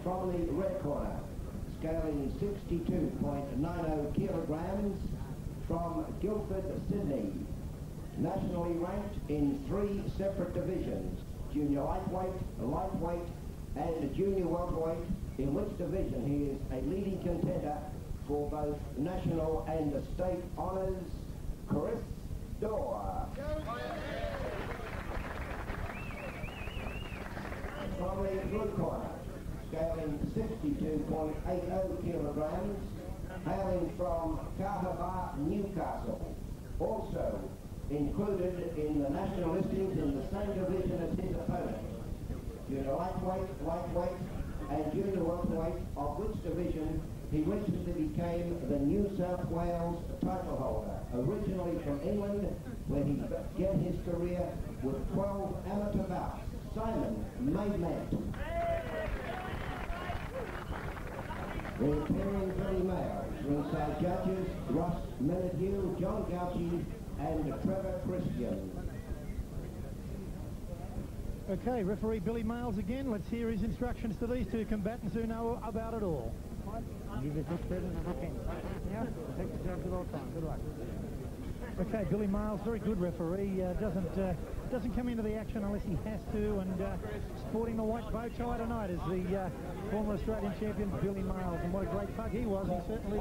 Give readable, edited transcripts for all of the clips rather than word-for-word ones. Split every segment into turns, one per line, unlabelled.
from the red corner, scaling 62.90 kilograms, from Guildford, Sydney. Nationally ranked in 3 separate divisions, junior lightweight and junior welterweight, in which division he is a leading contender for both national and state honours. Chris Dawe. From the blue corner, scaling 62.80 kilograms, hailing from Carver, Newcastle. Also included in the national listings in the same division as his opponent. Junior lightweight and junior welterweight, of which division he recently became the New South Wales title holder, originally from England, where he began his career with 12 amateur bouts. Simon Maidment. The appearing Billy males, ringside judges Menatue, John Gougie and Trevor Christian.
Okay, referee Billy Males again. Let's hear his instructions to these two combatants who know about it all. Okay, Billy Males, very good referee. Doesn't come into the action unless he has to, and sporting the white bow tie tonight is the former Australian champion Billy Males, and what a great pug he was. He certainly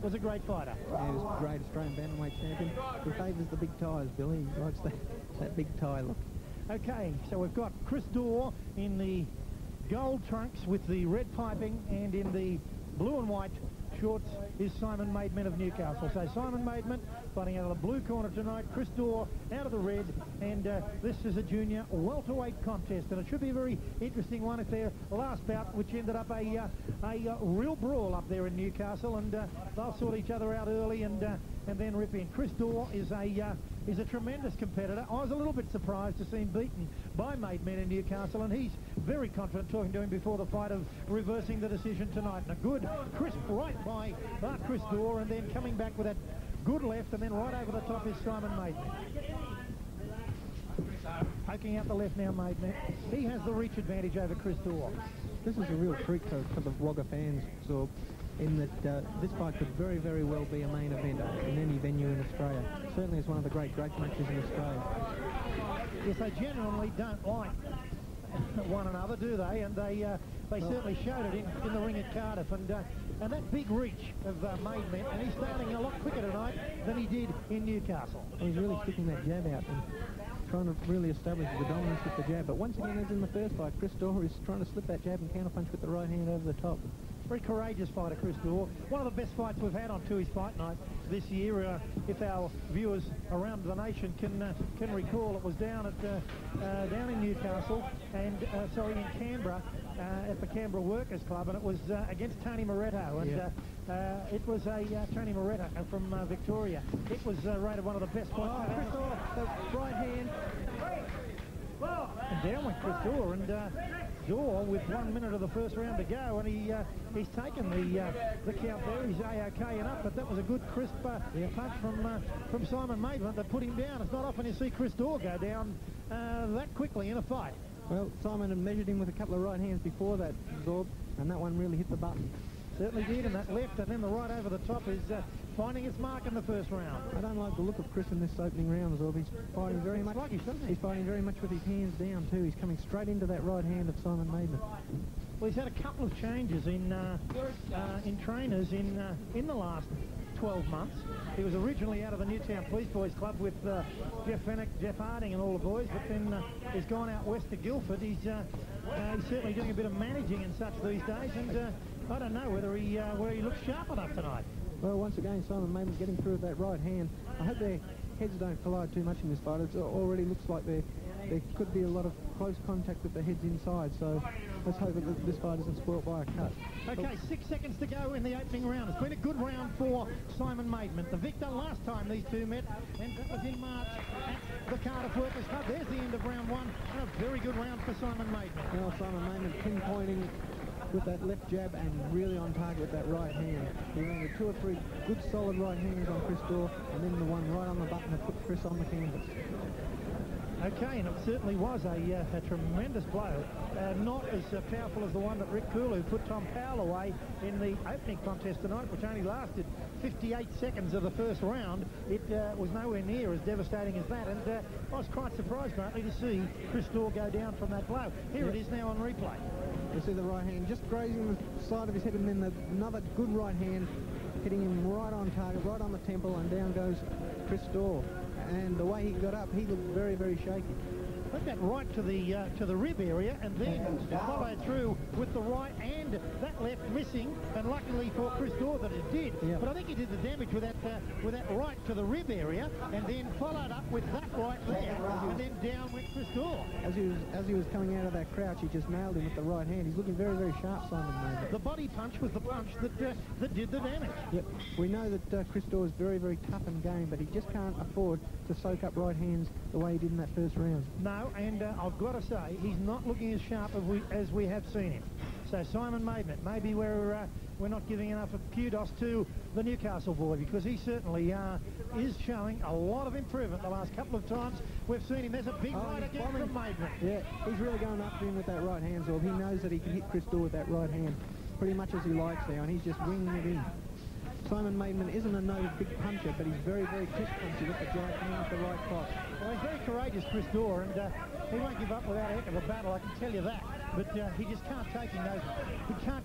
was a great fighter.
Yeah, he was a great Australian bantamweight champion. He favours the big ties, Billy. He likes that big tie look.
Okay, so we've got Chris Dawe in the gold trunks with the red piping, and in the blue and white shorts is Simon Maidment of Newcastle. So Simon Maidment fighting out of the blue corner tonight, Chris Dawe out of the red, and this is a junior welterweight contest, and it should be a very interesting one. It's their last bout, which ended up a real brawl up there in Newcastle, and they'll sort each other out early and then rip in. Chris Dawe is a tremendous competitor. I was a little bit surprised to see him beaten by Maidment in Newcastle, and he's very confident, talking to him before the fight, of reversing the decision tonight. And a good crisp right by Chris Dawe, and then coming back with that good left, and then right over the top is Simon Maidment. Poking out the left now, Maidment. He has the reach advantage over Chris Dawe.
This is a real treat for the Wagga fans, so in that this fight could very, very well be a main event in any venue in Australia. Certainly it's one of the great matches in Australia.
Yes, they genuinely don't like one another, do they? And they certainly showed it in the ring at Cardiff. And that big reach of Maidment, and he's starting a lot quicker tonight than he did in Newcastle.
Well, he's really sticking that jab out and trying to really establish the dominance with the jab. But once again, as in the first fight, Chris Dawe is trying to slip that jab and counterpunch with the right hand over the top.
Very courageous fighter, Chris Dawe. One of the best fights we've had on Tui's Fight Night this year. If our viewers around the nation can recall, it was down in Newcastle, and in Canberra, at the Canberra Workers Club, and it was against Tony Moretto, and it was Tony Moretto from Victoria. It was rated one of the best fights. Chris Dawe, the right hand, and down went Chris Dawe, and Dawe with 1 minute of the first round to go, and he's taken the count there. He's A-OK enough, but that was a good crisp punch from Simon Maidment that put him down. It's not often you see Chris Dawe go down that quickly in a fight.
Well, Simon had measured him with a couple of right hands before that, Zorb, and that one really hit the button.
Certainly did, and that left, and then the right over the top is finding its mark in the first round.
I don't like the look of Chris in this opening round, Zorb. He's fighting very much. He's fighting very much with his hands down too. He's coming straight into that right hand of Simon Maidment.
Well, he's had a couple of changes in trainers in the last 12 months. He was originally out of the Newtown Police Boys Club with Jeff Fennick, Jeff Harding and all the boys, but then he's gone out west to Guildford. He's certainly doing a bit of managing and such these days, and I don't know whether he looks sharp enough tonight.
Well, once again, Simon Maidment getting through with that right hand. I hope their heads don't collide too much in this fight. It already looks like there could be a lot of close contact with the heads inside, so let's hope that this fight isn't spoilt by a cut.
Okay, 6 seconds to go in the opening round. It's been a good round for Simon Maidment, the victor last time these two met, and that was in March at the Cardiff Workers Club. There's the end of round one, and a very good round for Simon Maidment.
Now Simon Maidment pinpointing with that left jab and really on target with that right hand. He landed 2 or 3 good solid right hands on Chris Dawe, and then the one right on the button that put Chris on the canvas.
Okay, and it certainly was a tremendous blow. Not as powerful as the one that Rick Cooloo put Tom Powell away in the opening contest tonight, which only lasted 58 seconds of the first round. It was nowhere near as devastating as that, and I was quite surprised, Grantley, to see Chris Dawe go down from that blow. Here it is now on replay.
You see the right hand just grazing the side of his head, and then another good right hand hitting him right on target, right on the temple, and down goes Chris Dawe. And the way he got up, he looked very, very shaky.
Put that right to the rib area, and then followed through with the right and that left missing, and luckily for Chris Dawe that it did.
Yeah.
But I think he did the damage with that right to the rib area, and then followed up with that right there, and then down went Chris Dawe.
As he was coming out of that crouch, he just nailed him with the right hand. He's looking very, very sharp, Simon Maidment.
The body punch was the punch that did the damage.
Yep. We know that Chris Dawe is very, very tough in game, but he just can't afford to soak up right hands the way he did in that first round.
No, and I've got to say, he's not looking as sharp as we have seen him. So Simon Maidment, maybe we're not giving enough of kudos to the Newcastle boy, because he certainly is showing a lot of improvement the last couple of times we've seen him. There's a big right again from Maidment.
Yeah, he's really going after him with that right hand, Zorb. He knows that he can hit Chris Dawe with that right hand pretty much as he likes now, and he's just winging it in. Simon Maidment isn't a big puncher, but he's very, very crisp puncher with the right hand at the right spot.
Well, he's very courageous, Chris Dawe, and he won't give up without a heck of a battle, I can tell you that. But he just can't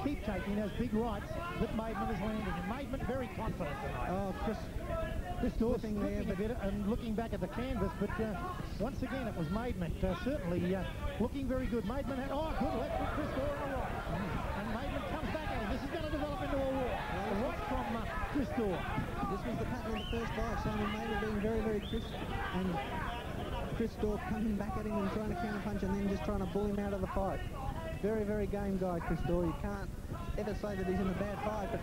keep taking those big rights that Maidment has landed. And Maidment very confident tonight.
Oh, Chris
Dawe slipping a bit and looking back at the canvas, but once again it was Maidment certainly looking very good. Maidment had, good left from Chris Dawe on the right. And Maidment comes back at him. This is going to develop into a war. Right from Chris Dawe.
This was the pattern of the first fight. Simon Maidment being very, very crisp, and Chris Dawe coming back at him and trying to counter punch, and then just trying to bull him out of the fight. Very, very game guy, Chris Dawe. You can't ever say that he's in a bad fight, but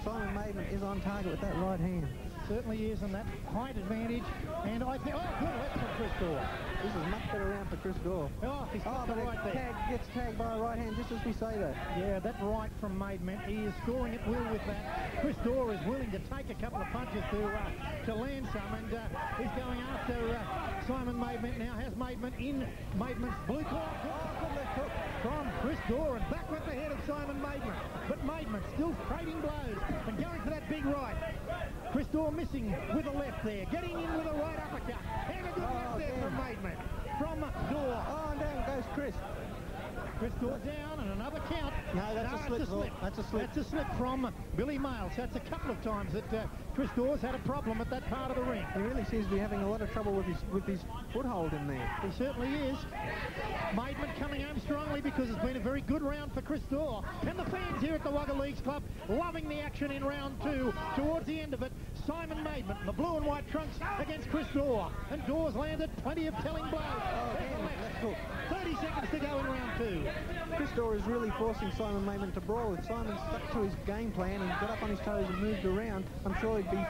Simon Maidment is on target with that right hand.
Certainly is, and that height advantage. And I think, good left from Chris Dawe.
This is much better round for Chris Dawe.
He's got the right there.
Gets tagged by a right hand just as we say that.
Yeah, that right from Maidment. He is scoring at will with that. Chris Dawe is willing to take a couple of punches to land some, and he's going after Simon Maidment now. Has Maidment in Maidment's blue corner. Good left hook from Chris Dawe, and back went the head of Simon Maidment. But Maidment still trading blows and going for that big right. Chris Dawe missing with a left there, getting in with a right uppercut, and a good left there from Maidment. From Dawe.
And down goes Chris.
Chris Dawe down, and another count.
No, that's a slip. That's a slip.
That's a slip from Billy Mail. So that's a couple of times that Chris Dawe's had a problem at that part of the ring.
He really seems to be having a lot of trouble with his foothold in there.
He certainly is. Maidment coming home strongly because it's been a very good round for Chris Dawe. And the fans here at the Wagga Leagues Club loving the action in round two. Towards the end of it, Simon Maidment, the blue and white trunks against Chris Dawe. And Dawe's landed plenty of telling blows.
Left hook.
30 seconds to go in round two.
Chris Dawe is really forcing Simon Maidment to brawl. If Simon stuck to his game plan and got up on his toes and moved around, I'm sure he'd be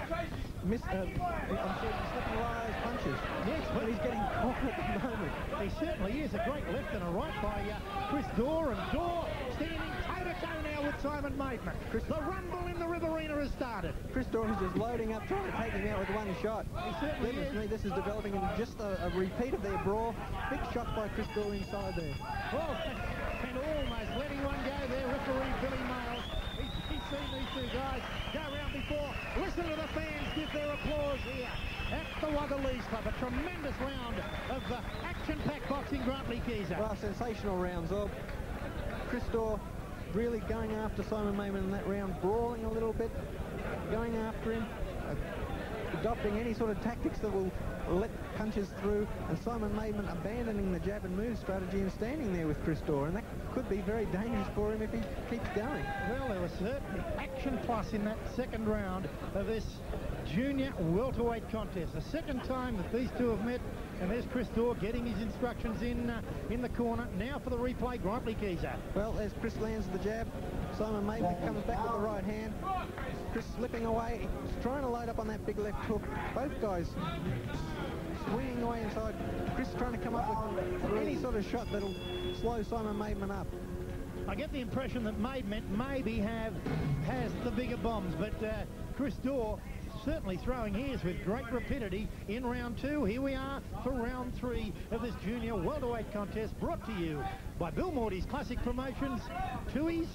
slipping a lot of those punches.
Yes,
but he's getting caught at the moment.
He certainly is. A great left and a right by Chris Dawe, and Dawe standing toe-to-toe now with Simon Maidment. The rumble in the Riverina has started.
Chris Dawe is just loading up, trying to take him out with one shot.
He certainly is.
This is developing into just a repeat of their brawl. Big shots by Chris Dawe inside there.
Oh, and almost letting one go there, referee Billy Mail. He's seen these two guys go around before. Listen to the fans give their applause here at the Wagga Leagues Club. A tremendous round of action-packed boxing, Grantley Geezer.
Well, sensational rounds of Chris Dawe really going after Simon Maidment in that round, brawling a little bit, going after him, adopting any sort of tactics that will let punches through, and Simon Maidment abandoning the jab and move strategy and standing there with Chris Dawe, and that could be very dangerous for him if he keeps going.
Well, there was certainly action plus in that second round of this junior welterweight contest. The second time that these two have met, and there's Chris Dawe getting his instructions in the corner. Now for the replay, Grantley Geezer.
Well, as Chris lands the jab, Simon Maidment comes back with the right hand. Chris slipping away, he's trying to load up on that big left hook. Both guys swinging away inside. Chris trying to come up with any sort of shot that'll slow Simon Maidment up.
I get the impression that Maidment maybe has the bigger bombs, but Chris Dawe certainly throwing his with great rapidity in round 2. Here we are for round 3 of this junior welterweight contest, brought to you by Bill Morty's Classic Promotions, Tui's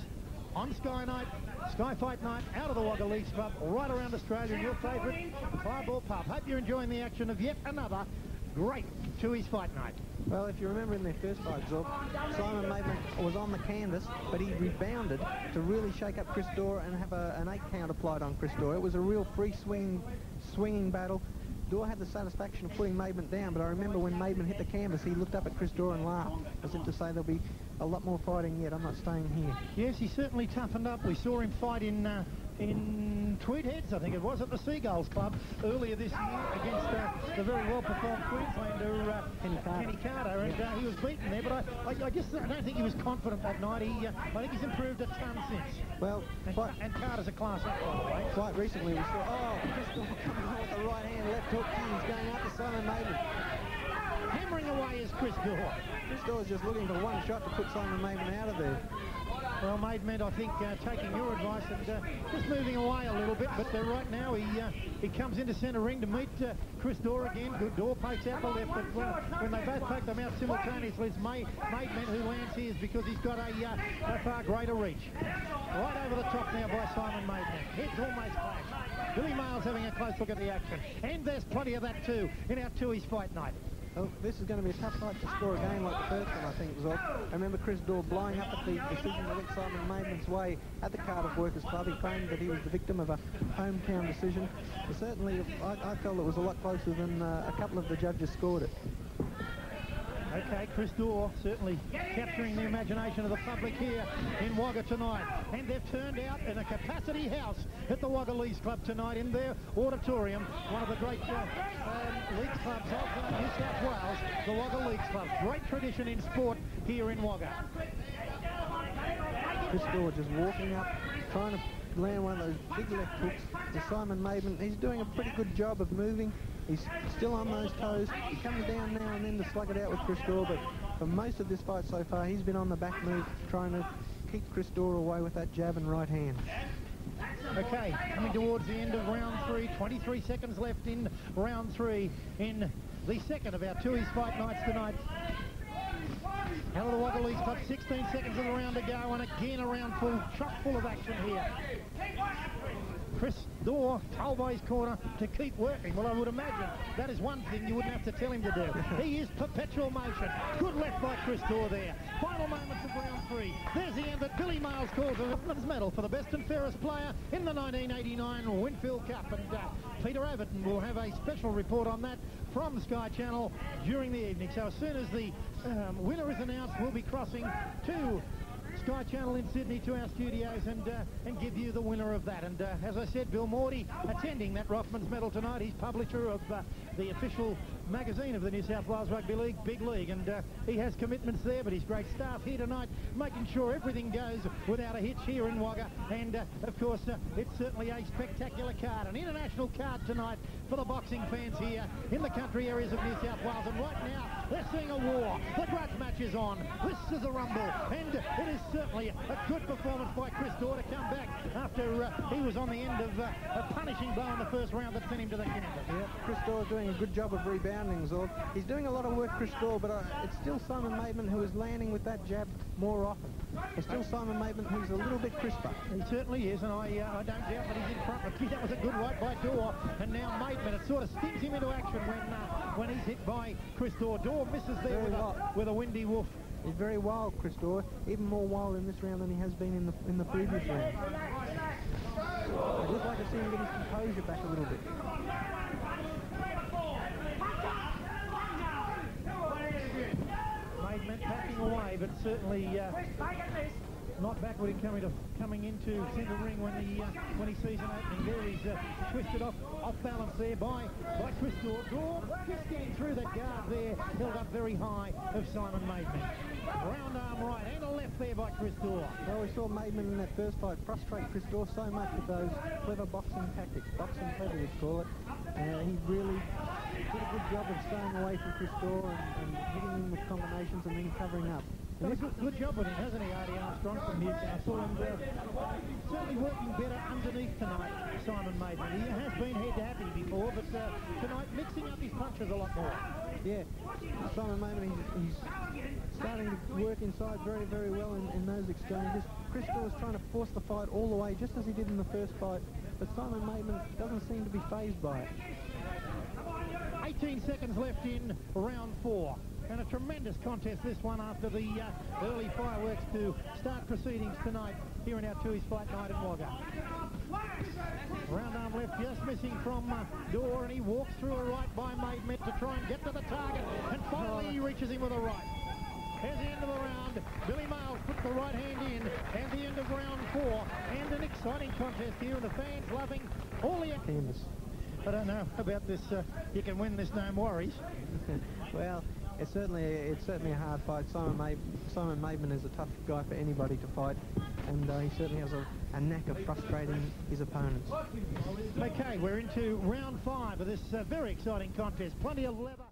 on Sky Night, Sky Fight Night, out of the Wagga Leagues Club, right around Australia, and your favourite club or pub. Hope you're enjoying the action of yet another great Tui's Fight Night.
Well, if you remember in their first fight, Zorb, Simon Maidment was on the canvas, but he rebounded to really shake up Chris Dawe and have an 8 count applied on Chris Dawe. It was a real free swinging battle. Dawe had the satisfaction of putting Maidment down, but I remember when Maidment hit the canvas, he looked up at Chris Dawe and laughed, as if to say there'll be a lot more fighting yet. I'm not staying here.
Yes, he certainly toughened up. We saw him fight in Tweedheads, I think it was, at the Seagulls Club earlier this year against the very well-performed Queenslander Kenny Carter, and he was beaten there, but I just don't think he was confident that night. I think he's improved a ton since.
Well,
and Carter's a class act, by the way.
Quite recently we saw, Chris Dawe coming on with the right hand, left hook, he's going after Simon Maidment.
Hammering away is Chris Dawe.
Chris Dawe is just looking for one shot to put Simon Maidment out of there.
Well, Maidment, I think, taking your advice and just moving away a little bit, but right now he comes into centre ring to meet Chris Dawe again. Good. Dawe pokes out the left, but when they both poke them out simultaneously, it's Maidment who lands his because he's got a far greater reach. Right over the top now by Simon Maidment. Heads almost back. Billy Miles having a close look at the action. And there's plenty of that too in our Tui's Fight Night.
Well, this is going to be a tough fight to score a game like the first one, I think, Zog. I remember Chris Dawe blowing up at the decision that went Simon Maidment's way at the Cardiff Workers Club. He claimed that he was the victim of a hometown decision. But certainly, I felt it was a lot closer than a couple of the judges scored it.
Okay, Chris Dawe certainly capturing the imagination of the public here in Wagga tonight. And they've turned out in a capacity house at the Wagga Leagues Club tonight in their auditorium, one of the great leagues clubs of New South Wales, the Wagga Leagues Club. Great tradition in sport here in Wagga.
Chris Dawe just walking up, trying to land one of those big left hooks to Simon Maidment. He's doing a pretty good job of moving. He's still on those toes. He comes down now and then to slug it out with Chris Dawe, but for most of this fight so far, he's been on the back move, trying to keep Chris Dawe away with that jab and right hand.
Okay, coming towards the end of round 3, 23 seconds left in round 3 in the second of our Tui's Fight Nights tonight. Out of the Wagga Leagues Club, 16 seconds of the round to go, and again a round chock full of action here. Chris Dawe told by his corner to keep working. Well, I would imagine that is one thing you wouldn't have to tell him to do. He is perpetual motion. Good left by Chris Dawe there. Final moments of round 3. There's the end that Billy Miles calls a Rugby's medal for the best and fairest player in the 1989 Winfield Cup. And Peter Overton will have a special report on that from Sky Channel during the evening. So as soon as the winner is announced, we'll be crossing to Sky Channel in Sydney to our studios and give you the winner of that. And as I said, Bill Morty attending that Rothmans medal tonight. He's publisher of the official magazine of the New South Wales Rugby League, Big League, and he has commitments there, but he's great staff here tonight, making sure everything goes without a hitch here in Wagga. And of course, it's certainly a spectacular card, an international card tonight for the boxing fans here in the country areas of New South Wales. And right now, they're seeing a war. The grudge match is on. This is a rumble, and it is certainly a good performance by Chris Dawe to come back after he was on the end of a punishing blow in the first round that sent him to the canvas.
Yeah, Chris Dawe is doing a good job of rebounding, Zorb. He's doing a lot of work, Chris Dawe, but it's still Simon Maidment who is landing with that jab more often. It's still Simon Maidment who's a little bit crisper.
He certainly is, and I don't doubt that he's in front. But that was a good right by Dawe, and now Maidment, it sort of stings him into action when he's hit by Chris Dawe. Dawe misses there with a windy wolf.
He's very wild, Chris Dawe, even more wild in this round than he has been in the previous round. I'd just like to see him get his composure back a little bit.
Maidment backing away, but certainly not backward in coming into centre ring when he sees an opening there. He's twisted off balance there by Chris Dawe. Dawe just getting through that guard there, held up very high of Simon Maidment. Round arm right and a left there by Chris Dawe.
Well, we saw Maidment in that first fight frustrate Chris Dawe so much with those clever boxing tactics, boxing clever you'd call it. He really did a good job of staying away from Chris Dawe and hitting him with combinations and then covering up.
Done a good job with him, hasn't he, Artie Armstrong from Newcastle, and certainly working better underneath tonight, Simon Maidment. He has been head-to-happy before, but tonight mixing up his punches a lot more.
Yeah, Simon Maidment, he's starting to work inside very, very well in those exchanges. Chris Dawe was trying to force the fight all the way, just as he did in the first fight, but Simon Maidment doesn't seem to be fazed by it.
18 seconds left in round 4. And a tremendous contest, this one, after the early fireworks to start proceedings tonight here in our Tui's Fight Night in Wagga. Round arm left just missing from Dawe, and he walks through a right by Maidment to try and get to the target, and finally he reaches him with a right. There's the end of the round. Billy Miles puts the right hand in, and the end of round 4, and an exciting contest here, and the fans loving all the... I don't know about this, you can win this, no worries.
Well, it's certainly a hard fight. Simon Maidment is a tough guy for anybody to fight, and he certainly has a knack of frustrating his opponents.
Okay, we're into round 5 of this very exciting contest. Plenty of leather.